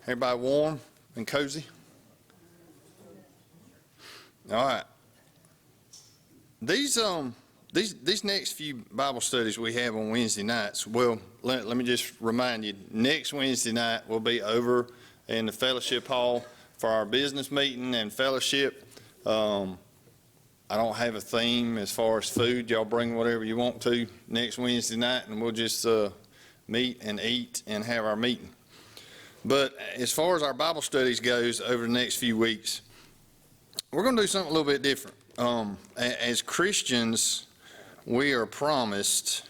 Everybody warm and cozy? All right. These next few Bible studies we have on Wednesday nights, well, let me just remind you, next Wednesday night we'll be over in the fellowship hall for our business meeting and fellowship. I don't have a theme as far as food. Y'all bring whatever you want to next Wednesday night, and we'll just meet and eat and have our meeting. But as far as our Bible studies goes over the next few weeks, we're going to do something a little bit different. As Christians, we are promised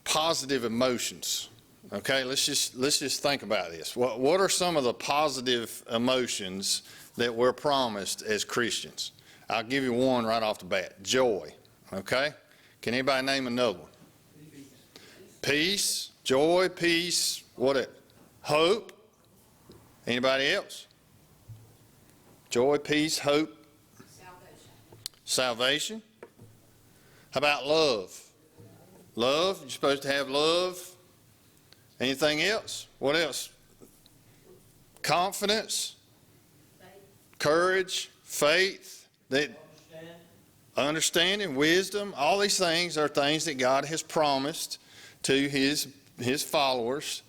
positive emotions. Okay, let's just think about this. What are some of the positive emotions that we're promised as Christians? I'll give you one right off the bat. Joy. Okay? Can anybody name another one? Peace, joy, peace, hope. Anybody else? Joy, peace, hope. Salvation. How about love? Love, you're supposed to have love. Anything else? What else? Confidence, courage, faith, understanding, wisdom. All these things are things that God has promised to His followers.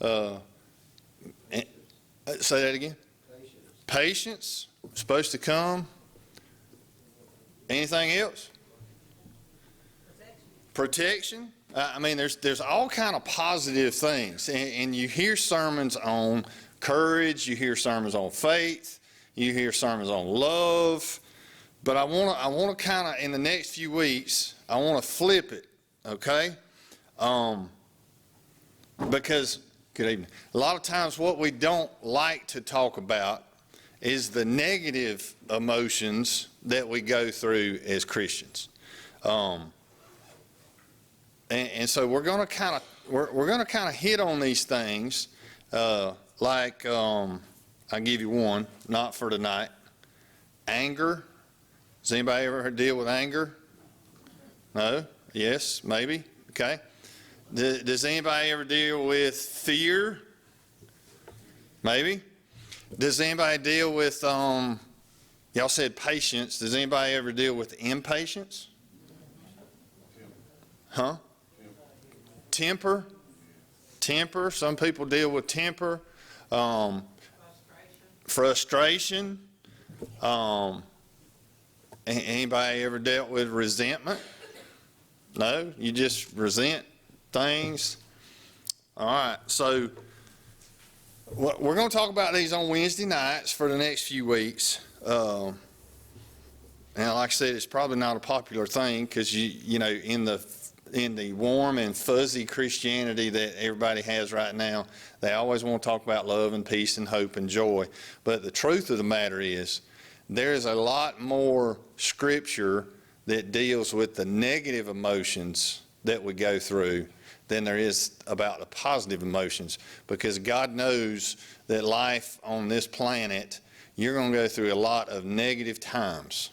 Say that again. Patience, supposed to come. Anything else? Protection. I mean, there's all kind of positive things, and you hear sermons on courage, you hear sermons on faith, you hear sermons on love, but I want to kind of, in the next few weeks, I want to flip it, okay? Because, good evening, a lot of times what we don't like to talk about is the negative emotions that we go through as Christians. And so we're going to kind of hit on these things, like I'll give you one, not for tonight. Anger. Does anybody ever deal with anger? No? Yes? Maybe? Okay. Does anybody ever deal with fear? Maybe. Does anybody deal with y'all said patience? Does anybody ever deal with impatience? Huh? Temper. Some people deal with temper. Frustration. Anybody ever dealt with resentment? No? You just resent things? All right. So we're going to talk about these on Wednesday nights for the next few weeks. And like I said, it's probably not a popular thing because you know in the warm and fuzzy Christianity that everybody has right now, they always want to talk about love and peace and hope and joy. But the truth of the matter is, there is a lot more scripture that deals with the negative emotions that we go through than there is about the positive emotions, because God knows that life on this planet, you're going to go through a lot of negative times.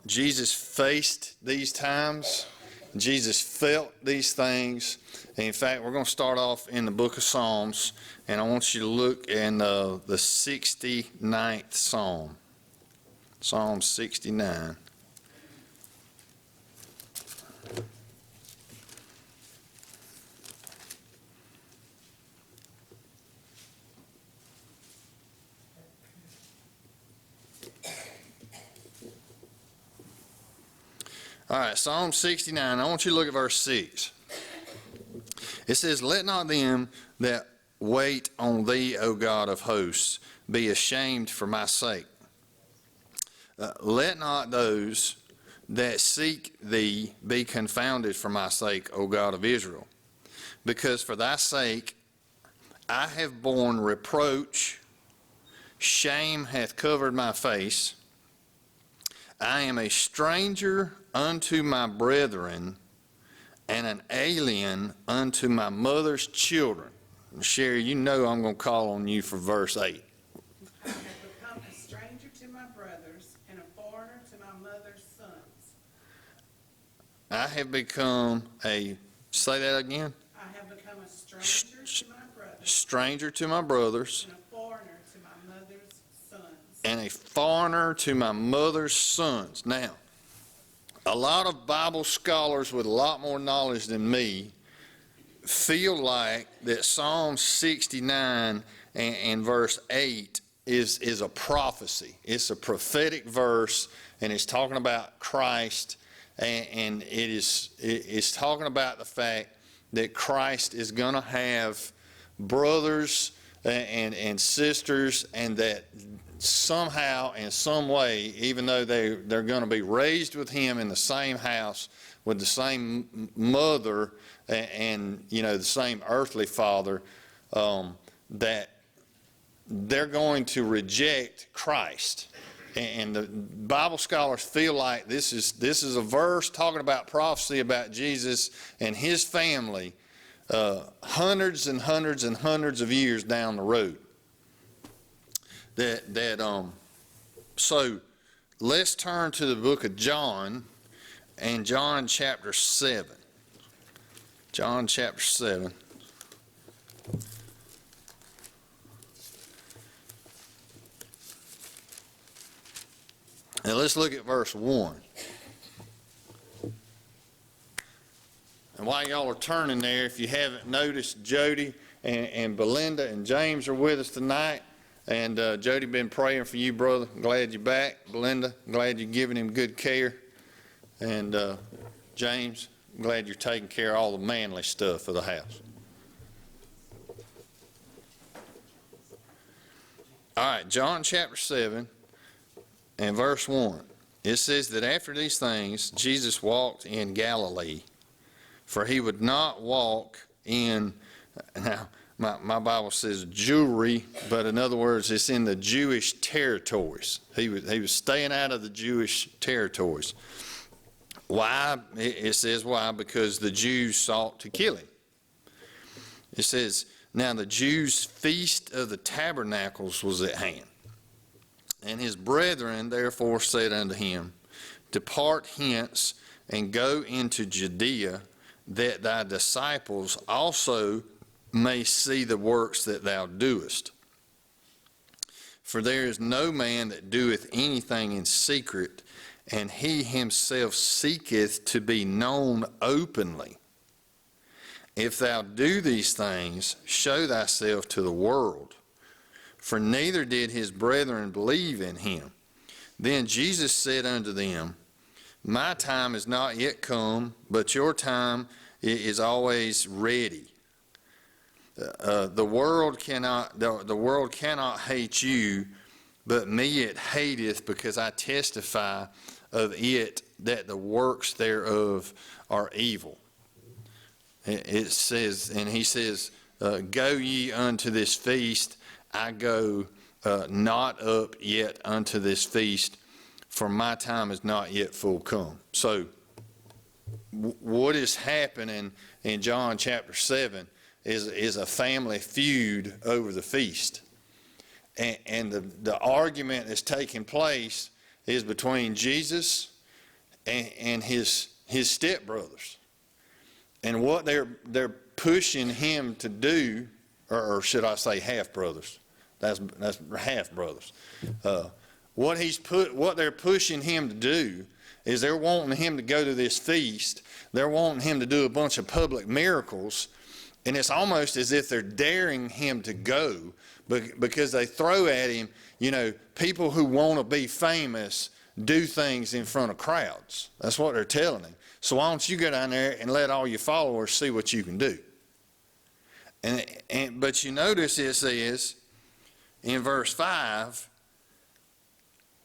Jesus faced these times. Jesus felt these things. And in fact, we're going to start off in the book of Psalms, and I want you to look in the 69th Psalm. Psalm 69. All right, Psalm 69. I want you to look at verse 6. It says, "Let not them that wait on thee, O God of hosts, be ashamed for my sake. Let not those that seek thee be confounded for my sake, O God of Israel. Because for thy sake I have borne reproach, shame hath covered my face. I am a stranger unto my brethren, and an alien unto my mother's children." Sherry, you know I'm going to call on you for verse 8. I have become a stranger to my brothers, and a foreigner to my mother's sons. I have become a, say that again? I have become a stranger to my brothers, stranger to my brothers, and a foreigner to my mother's sons. and a foreigner to my mother's sons. Now, a lot of Bible scholars with a lot more knowledge than me feel like that Psalm 69 and verse 8 is a prophecy. It's a prophetic verse, and it's talking about Christ, and it's talking about the fact that Christ is going to have brothers and sisters, and that somehow, in some way, even though they're going to be raised with him in the same house, with the same mother, and the same earthly father, that they're going to reject Christ. And the Bible scholars feel like this is a verse talking about prophecy about Jesus and his family hundreds and hundreds and hundreds of years down the road. So let's turn to the book of John, and John chapter 7. John chapter 7. And let's look at verse 1. And while y'all are turning there, if you haven't noticed, Jody and Belinda and James are with us tonight. And Jody, been praying for you, brother. Glad you're back. Belinda, glad you're giving him good care. And James, glad you're taking care of all the manly stuff of the house. All right, John chapter 7 and verse 1. It says that after these things, Jesus walked in Galilee, for he would not walk in, now my Bible says Jewry, but in other words, it's in the Jewish territories. He was staying out of the Jewish territories. Why? It says why? Because the Jews sought to kill him. It says, now the Jews' feast of the tabernacles was at hand. And his brethren therefore said unto him, depart hence and go into Judea, that thy disciples also may see the works that thou doest. For there is no man that doeth anything in secret, and he himself seeketh to be known openly. If thou do these things, show thyself to the world. For neither did his brethren believe in him. Then Jesus said unto them, my time is not yet come, but your time is always ready. The world cannot hate you, but me it hateth, because I testify of it that the works thereof are evil. It says, and he says, go ye unto this feast. I go not up yet unto this feast, for my time is not yet full come. So what is happening in John chapter 7 is a family feud over the feast. And the argument that's taking place is between Jesus and his stepbrothers. And what they're pushing him to do, or should I say half-brothers? That's half-brothers. What they're pushing him to do is they're wanting him to go to this feast. They're wanting him to do a bunch of public miracles. And it's almost as if they're daring him to go, because they throw at him, people who want to be famous do things in front of crowds. That's what they're telling him. So why don't you go down there and let all your followers see what you can do? But you notice it says in verse 5,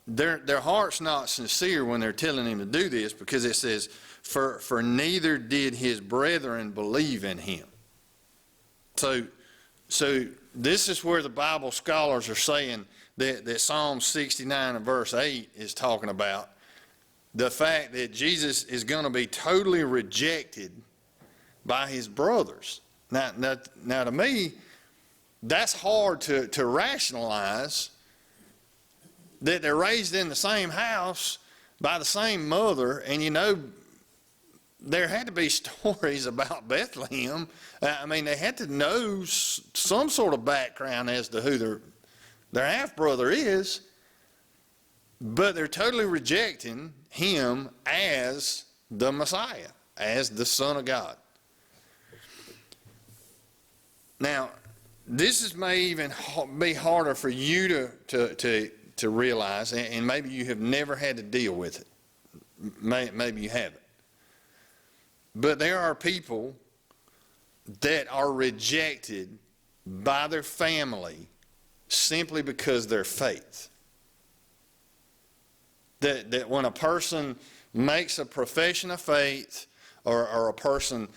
their heart's not sincere when they're telling him to do this, because it says, for neither did his brethren believe in him. So this is where the Bible scholars are saying that Psalm 69 and verse 8 is talking about the fact that Jesus is going to be totally rejected by his brothers. Now to me, that's hard to rationalize, that they're raised in the same house by the same mother, and there had to be stories about Bethlehem. I mean, they had to know some sort of background as to who their half-brother is, but they're totally rejecting him as the Messiah, as the Son of God. Now, this may even be harder for you to realize, and maybe you have never had to deal with it. Maybe you haven't. But there are people that are rejected by their family simply because of their faith. That when a person makes a profession of faith, or a person,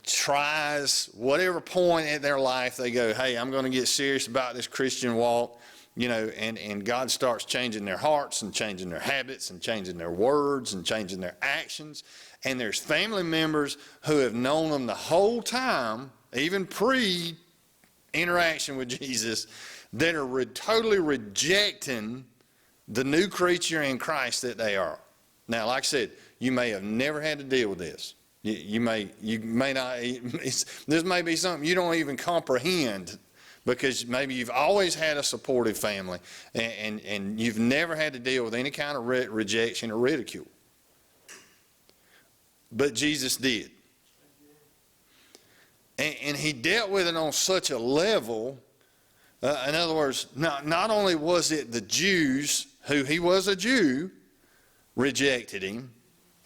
tries whatever point in their life, they go, hey, I'm going to get serious about this Christian walk, and God starts changing their hearts and changing their habits and changing their words and changing their actions. And there's family members who have known them the whole time, even pre-interaction with Jesus, that are totally rejecting the new creature in Christ that they are. Now, like I said, you may have never had to deal with this. You may not. This may be something you don't even comprehend, because maybe you've always had a supportive family, and you've never had to deal with any kind of rejection or ridicule. But Jesus did. And he dealt with it on such a level. In other words, not only was it the Jews, who he was a Jew, rejected him.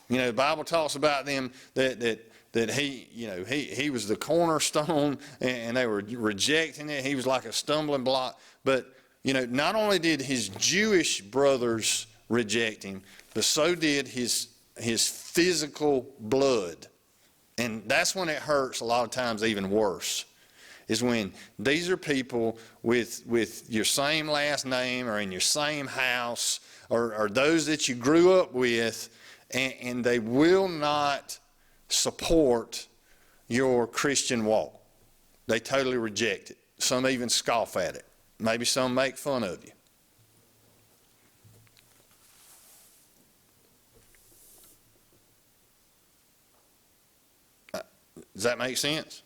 The Bible talks about them that he was the cornerstone, and they were rejecting it. He was like a stumbling block. But not only did his Jewish brothers reject him, but so did his physical blood. And that's when it hurts a lot of times even worse, is when these are people with your same last name, or in your same house, or those that you grew up with, and they will not support your Christian walk. They totally reject it. Some even scoff at it. Maybe some make fun of you. Does that make sense?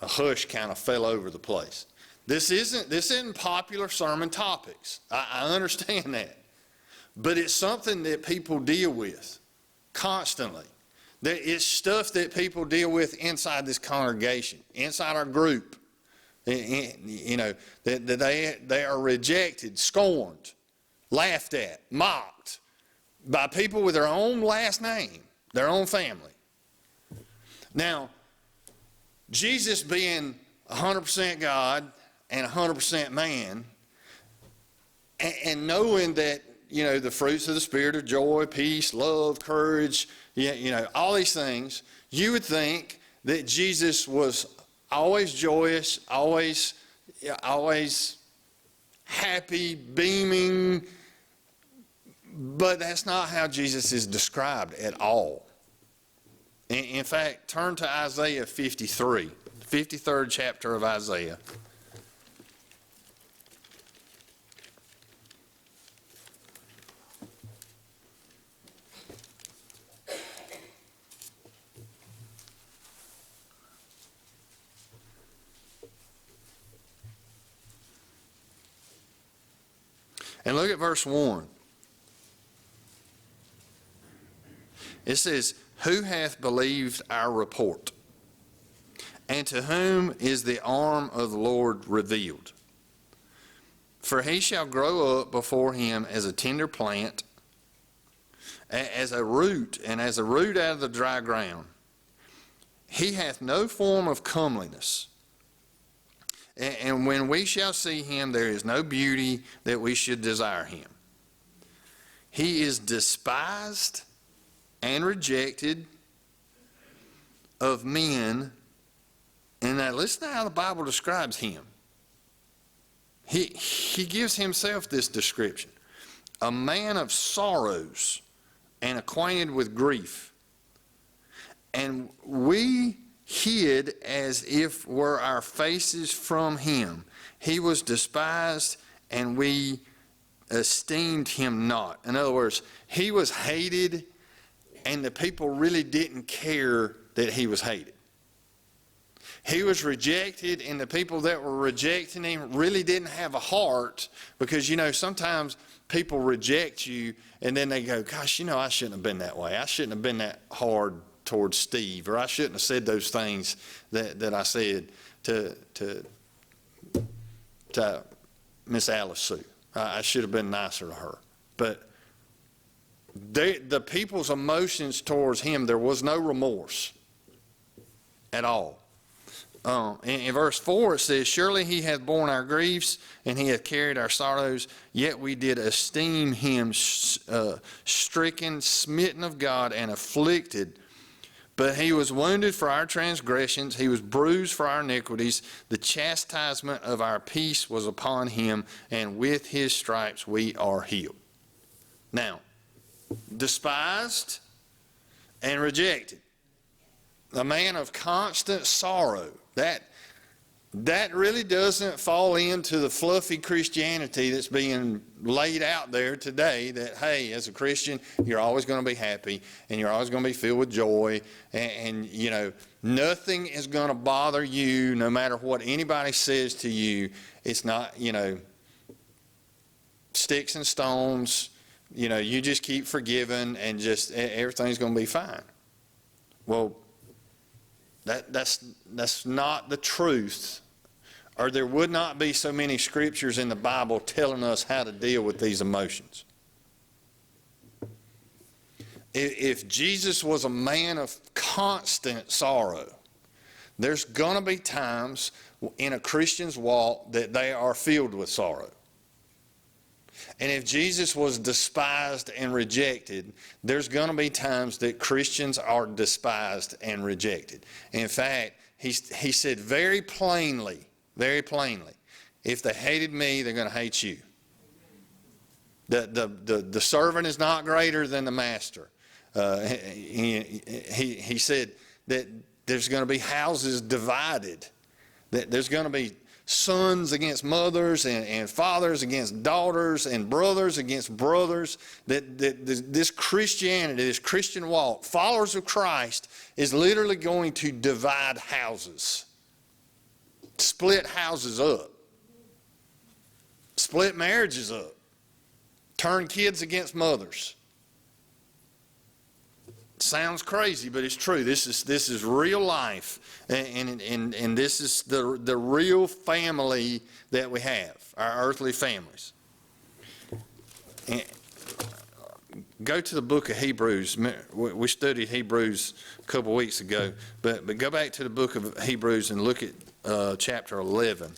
A hush kind of fell over the place. This isn't popular sermon topics. I understand that. But it's something that people deal with constantly. It's stuff that people deal with inside this congregation, inside our group. That they are rejected, scorned, laughed at, mocked by people with their own last name, their own family. Now, Jesus being 100% God and 100% man, and knowing that, the fruits of the Spirit of joy, peace, love, courage, all these things, you would think that Jesus was always joyous, always happy, beaming, but that's not how Jesus is described at all. In fact, turn to Isaiah 53, 53rd chapter of Isaiah. And look at verse 1. It says, "Who hath believed our report? And to whom is the arm of the Lord revealed? For he shall grow up before him as a tender plant, as a root out of the dry ground. He hath no form of comeliness. And when we shall see him, there is no beauty that we should desire him. He is despised and rejected of men." And now listen to how the Bible describes him. He gives himself this description: a man of sorrows and acquainted with grief. And we hid as if were our faces from him. He was despised, and we esteemed him not. In other words, he was hated and the people really didn't care that he was hated. He was rejected, and the people that were rejecting him really didn't have a heart, because, sometimes people reject you and then they go, gosh, I shouldn't have been that way. I shouldn't have been that hard towards Steve, or I shouldn't have said those things that I said to Miss Alice Sue. I should have been nicer to her. But the people's emotions towards him, there was no remorse at all. In verse 4 it says, surely he hath borne our griefs, and he hath carried our sorrows, yet we did esteem him stricken, smitten of God, and afflicted. But he was wounded for our transgressions, he was bruised for our iniquities. The chastisement of our peace was upon him, and with his stripes we are healed. Now, despised and rejected, a man of constant sorrow. That really doesn't fall into the fluffy Christianity that's being laid out there today, that, hey, as a Christian, you're always going to be happy and you're always going to be filled with joy, and nothing is going to bother you no matter what anybody says to you. It's not, sticks and stones, you just keep forgiving and just everything's going to be fine. Well, that's not the truth, or there would not be so many scriptures in the Bible telling us how to deal with these emotions. If Jesus was a man of constant sorrow, there's going to be times in a Christian's walk that they are filled with sorrow. And if Jesus was despised and rejected, there's going to be times that Christians are despised and rejected. In fact, he said very plainly, if they hated me, they're going to hate you. The servant is not greater than the master. He said that there's going to be houses divided, that there's going to be sons against mothers, and fathers against daughters, and brothers against brothers. That this Christianity, this Christian walk, followers of Christ, is literally going to divide houses, split houses up, split marriages up, turn kids against mothers. Sounds crazy, but it's true. This is real life, and this is the real family that we have, our earthly families. And go to the book of Hebrews. We studied Hebrews a couple of weeks ago, but go back to the book of Hebrews and look at chapter 11.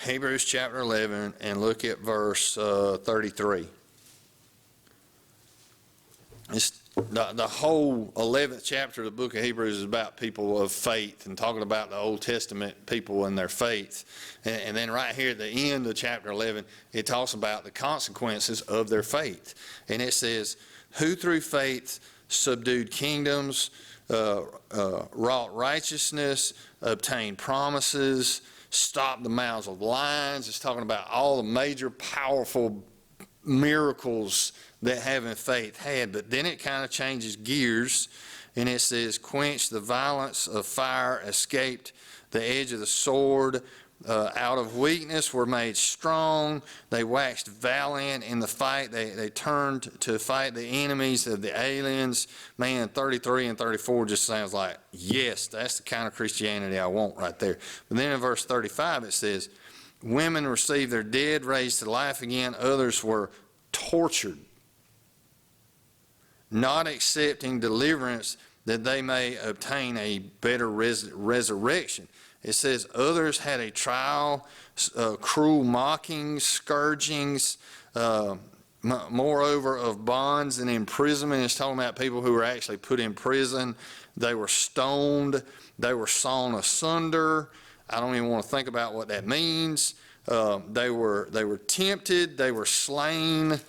Hebrews chapter 11, and look at verse 33. The whole 11th chapter of the book of Hebrews is about people of faith and talking about the Old Testament people and their faith. And then right here at the end of chapter 11, it talks about the consequences of their faith. And it says, who through faith subdued kingdoms, wrought righteousness, obtained promises, stopped the mouths of lions. It's talking about all the major powerful miracles that having faith had. But then it kind of changes gears, and it says, quenched the violence of fire, escaped the edge of the sword, out of weakness were made strong. They waxed valiant in the fight. They turned to fight the enemies of the aliens. Man, 33 and 34 just sounds like, yes, that's the kind of Christianity I want right there. But then in verse 35 it says, women received their dead raised to life again. Others were tortured, not accepting deliverance that they may obtain a better resurrection. It says others had a trial, cruel mockings, scourgings, moreover of bonds and imprisonment. It's talking about people who were actually put in prison. They were stoned. They were sawn asunder. I don't even want to think about what that means. They were tempted. They were slain.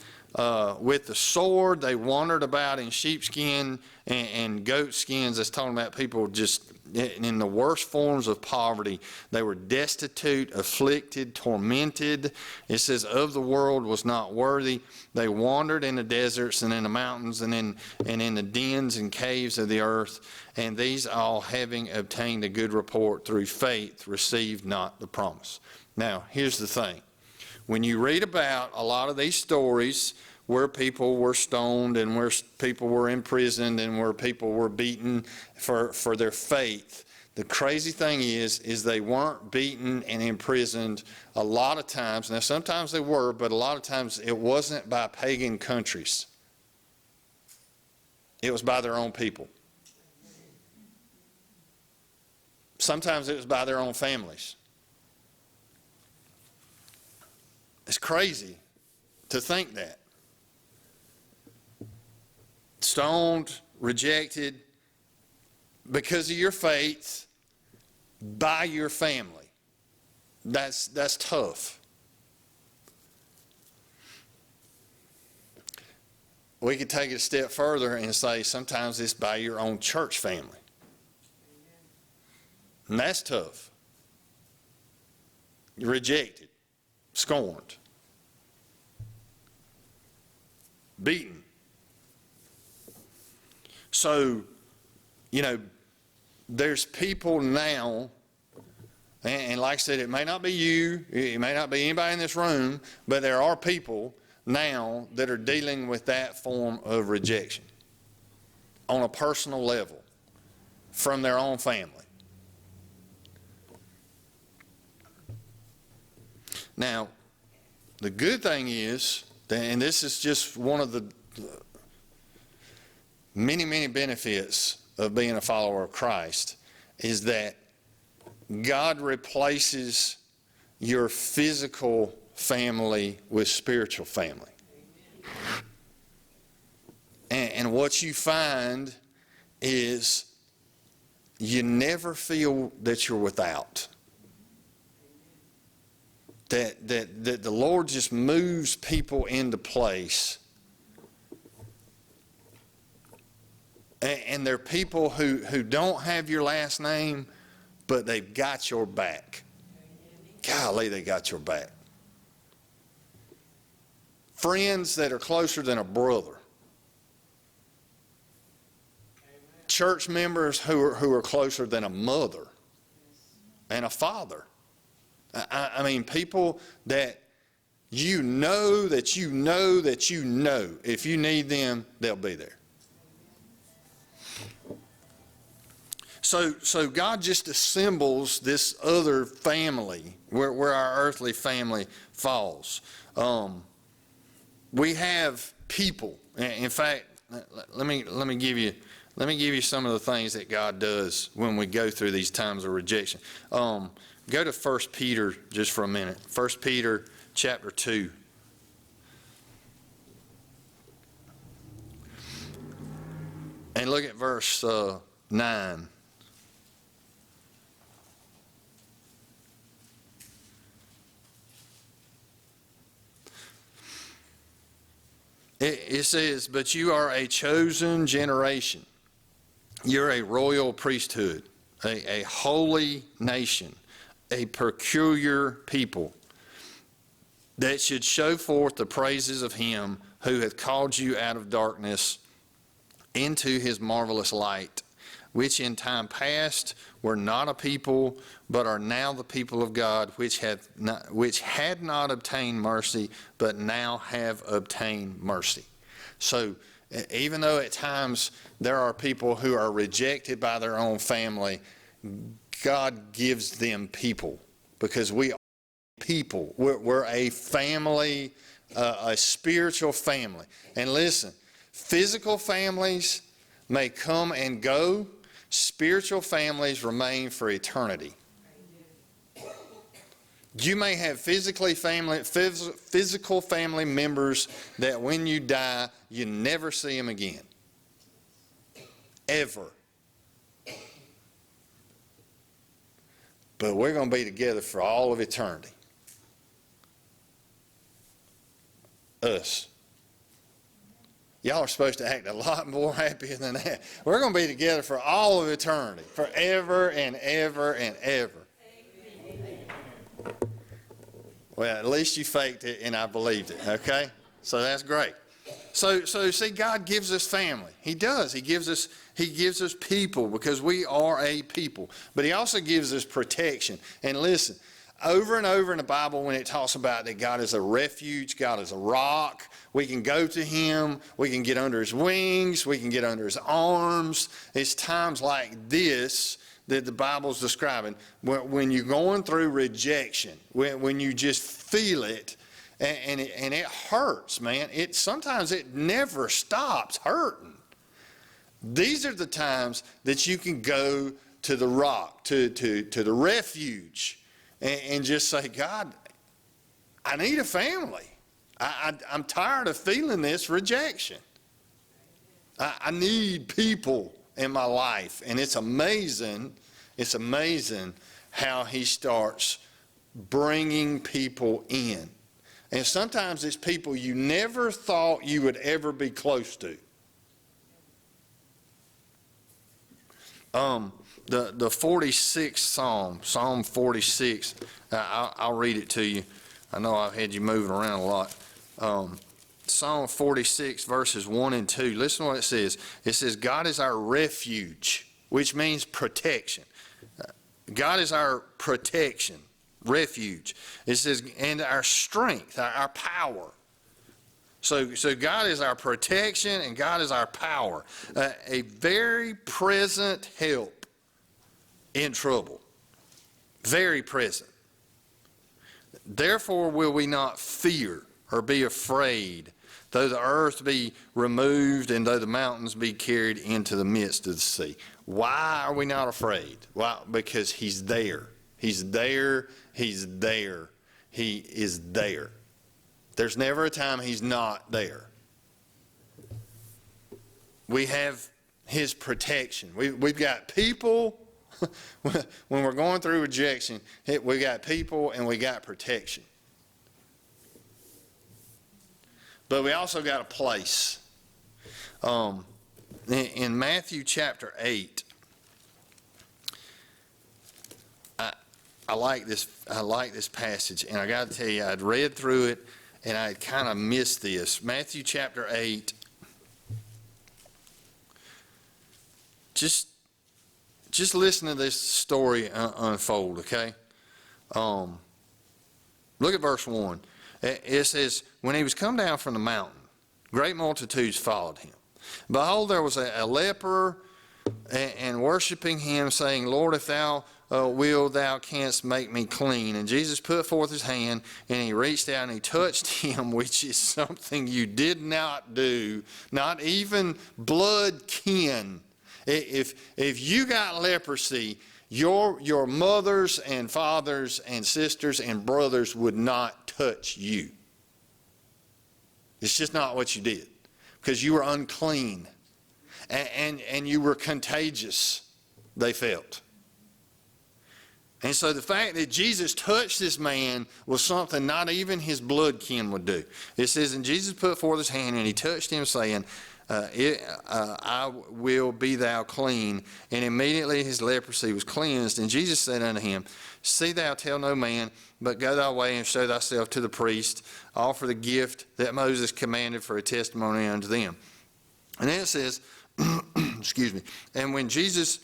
with the sword. They wandered about in sheepskin and goat skins. That's talking about people just in the worst forms of poverty. They were destitute, afflicted, tormented. It says, of the world was not worthy. They wandered in the deserts and in the mountains and in the dens and caves of the earth. And these all, having obtained a good report through faith, received not the promise. Now, here's the thing. When you read about a lot of these stories where people were stoned and where people were imprisoned and where people were beaten for their faith, the crazy thing is they weren't beaten and imprisoned a lot of times. Now, sometimes they were, but a lot of times it wasn't by pagan countries. It was by their own people. Sometimes it was by their own families. It's crazy to think that. Stoned, rejected because of your faith by your family. That's tough. We could take it a step further and say sometimes it's by your own church family. And that's tough. You're rejected, scorned, beaten. So, there's people now, and like I said, it may not be you, it may not be anybody in this room, but there are people now that are dealing with that form of rejection on a personal level from their own family. Now, the good thing is, and this is just one of the many, many benefits of being a follower of Christ, is that God replaces your physical family with spiritual family. And what you find is you never feel that you're without. That the Lord just moves people into place. And they're people who don't have your last name, but they've got your back. Golly, they got your back. Friends that are closer than a brother. Church members who are closer than a mother and a father. I mean, people that you know that you know that you know, if you need them, they'll be there. So God just assembles this other family where our earthly family falls. We have people. In fact, let me give you some of the things that God does when we go through these times of rejection. Go to 1 Peter just for a minute. 1 Peter chapter 2. And look at verse 9. It says, but you are a chosen generation. You're a royal priesthood, a holy nation, a peculiar people that should show forth the praises of him who hath called you out of darkness into his marvelous light, which in time past were not a people, but are now the people of God, which had not obtained mercy, but now have obtained mercy. So even though at times there are people who are rejected by their own family, God gives them people, because we are people. We're a family, a spiritual family. And listen, physical families may come and go. Spiritual families remain for eternity. You may have physical family members that when you die, you never see them again. Ever. But we're going to be together for all of eternity. Us. Y'all are supposed to act a lot more happier than that. We're going to be together for all of eternity, forever and ever and ever. Well, at least you faked it and I believed it, okay? So that's great. So see, God gives us family. He does. He gives us people because we are a people. But he also gives us protection. And listen, over and over in the Bible when it talks about that God is a refuge, God is a rock, we can go to him, we can get under his wings, we can get under his arms. It's times like this that the Bible's describing when you're going through rejection, when you just feel it, and it hurts, man. Sometimes it never stops hurting. These are the times that you can go to the rock, to the refuge, and just say, God, I need a family. I'm tired of feeling this rejection. I need people in my life. And it's amazing how he starts bringing people in. And sometimes it's people you never thought you would ever be close to. The 46th Psalm, Psalm 46, I'll read it to you. I know I've had you moving around a lot. Psalm 46, verses 1 and 2. Listen to what it says. It says, God is our refuge, which means protection. God is our protection, refuge. It says, and our strength, our power. So God is our protection and God is our power. A very present help in trouble. Very present. Therefore will we not fear or be afraid, though the earth be removed and though the mountains be carried into the midst of the sea. Why are we not afraid? Why? Because he's there. He's there. He's there. He is there. There's never a time he's not there. We have his protection. We've got people. When we're going through rejection, we got people and we got protection. But we also got a place. In Matthew chapter 8, I like this passage, and I got to tell you, I'd read through it, and I kind of missed this. Matthew chapter 8. Just listen to this story unfold, okay? Look at verse 1. It says, when he was come down from the mountain, great multitudes followed him. Behold, there was a leper, and worshiping him, saying, Lord, if thou wilt, thou canst make me clean. And Jesus put forth his hand, and he reached out and he touched him, which is something you did not do, not even blood kin. If you got leprosy, your mothers and fathers and sisters and brothers would not touch you. It's just not what you did, because you were unclean and you were contagious, they felt. And so the fact that Jesus touched this man was something not even his blood kin would do. It says, and Jesus put forth his hand and he touched him, saying, I will be thou clean. And immediately his leprosy was cleansed. And Jesus said unto him, see thou tell no man, but go thy way and show thyself to the priest, offer the gift that Moses commanded for a testimony unto them. And then it says, excuse me, and when Jesus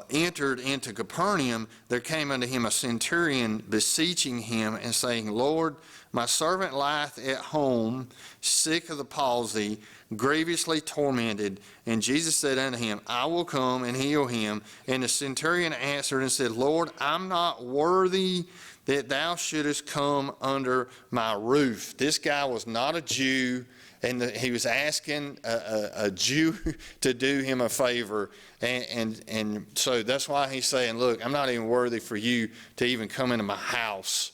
entered into Capernaum, there came unto him a centurion beseeching him and saying, Lord, my servant lieth at home, sick of the palsy, grievously tormented. And Jesus said unto him, I will come and heal him. And the centurion answered and said, Lord, I'm not worthy that thou shouldest come under my roof. This guy was not a Jew, and he was asking a Jew to do him a favor. And so that's why he's saying, look, I'm not even worthy for you to even come into my house.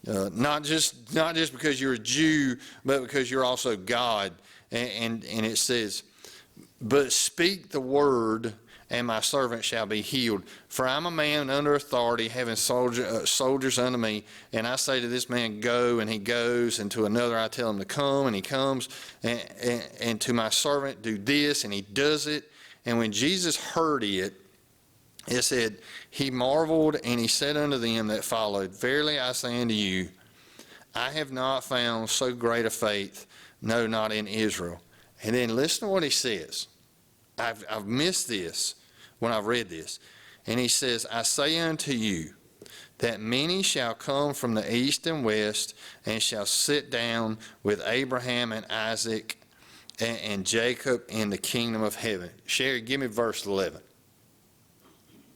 Not just because you're a Jew, but because you're also God. And it says, but speak the word, and my servant shall be healed. For I'm a man under authority, having soldiers under me. And I say to this man, go, and he goes. And to another I tell him to come, and he comes. And to my servant, do this, and he does it. And when Jesus heard it, it said, he marveled, and he said unto them that followed, verily I say unto you, I have not found so great a faith, no, not in Israel. And then listen to what he says. I've missed this when I've read this. And he says, I say unto you, that many shall come from the east and west, and shall sit down with Abraham and Isaac and Jacob in the kingdom of heaven. Sherry, give me verse 11.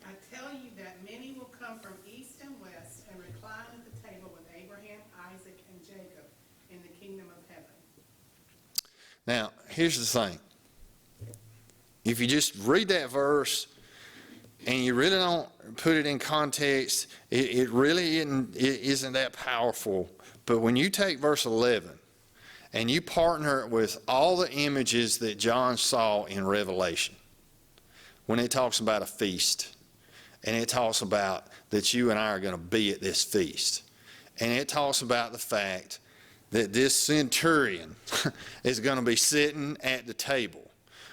I tell you that many will come from east and west and recline at the table with Abraham, Isaac, and Jacob in the kingdom of heaven. Now, here's the thing. If you just read that verse and you really don't put it in context, it really isn't that powerful. But when you take verse 11 and you partner it with all the images that John saw in Revelation, when it talks about a feast, and it talks about that you and I are going to be at this feast, and it talks about the fact that this centurion is going to be sitting at the table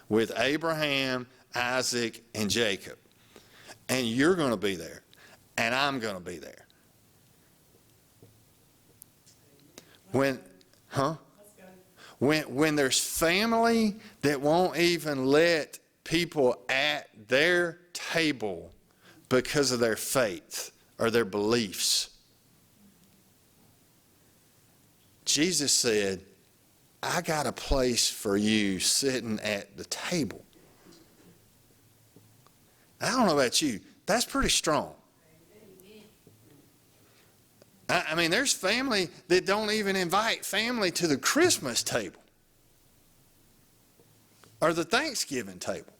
with Abraham, Isaac, and Jacob. And you're going to be there, and I'm going to be there. When there's family that won't even let people at their table because of their faith or their beliefs, Jesus said, I got a place for you sitting at the table. I don't know about you. That's pretty strong. I mean, there's family that don't even invite family to the Christmas table or the Thanksgiving table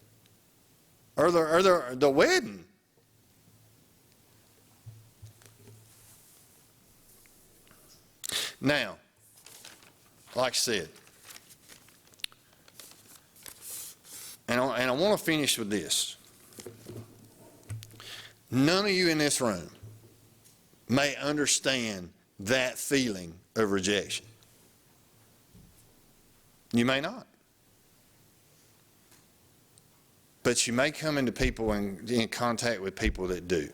or the wedding. Now, like I said, and I want to finish with this. None of you in this room may understand that feeling of rejection. You may not. But you may come into people and in contact with people that do.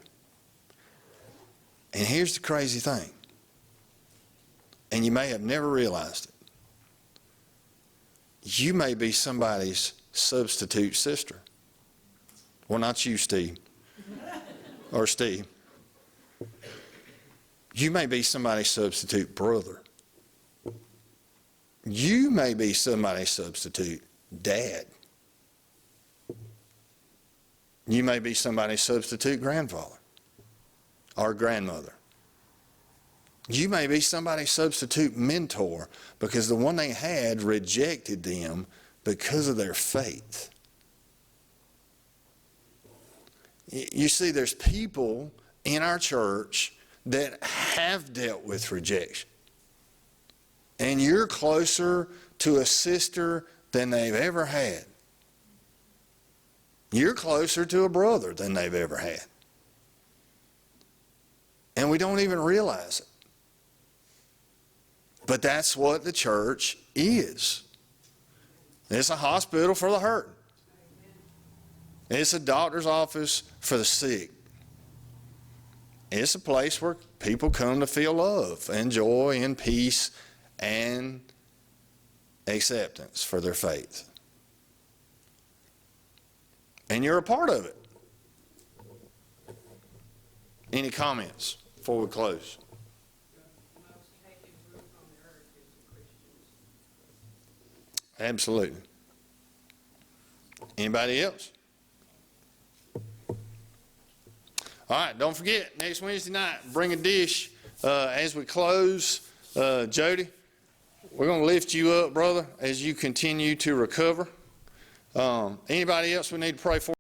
And here's the crazy thing. And you may have never realized it. You may be somebody's substitute sister. Well, not you, Steve. Or Steve. You may be somebody's substitute brother. You may be somebody's substitute dad. You may be somebody's substitute grandfather or grandmother. You may be somebody's substitute mentor because the one they had rejected them because of their faith. You see, there's people in our church that have dealt with rejection. And you're closer to a sister than they've ever had. You're closer to a brother than they've ever had. And we don't even realize it. But that's what the church is. It's a hospital for the hurting. It's a doctor's office for the sick. It's a place where people come to feel love and joy and peace and acceptance for their faith. And you're a part of it. Any comments before we close? Absolutely. Anybody else? All right, don't forget, next Wednesday night, bring a dish. As we close, Jody, we're going to lift you up, brother, as you continue to recover. Anybody else we need to pray for?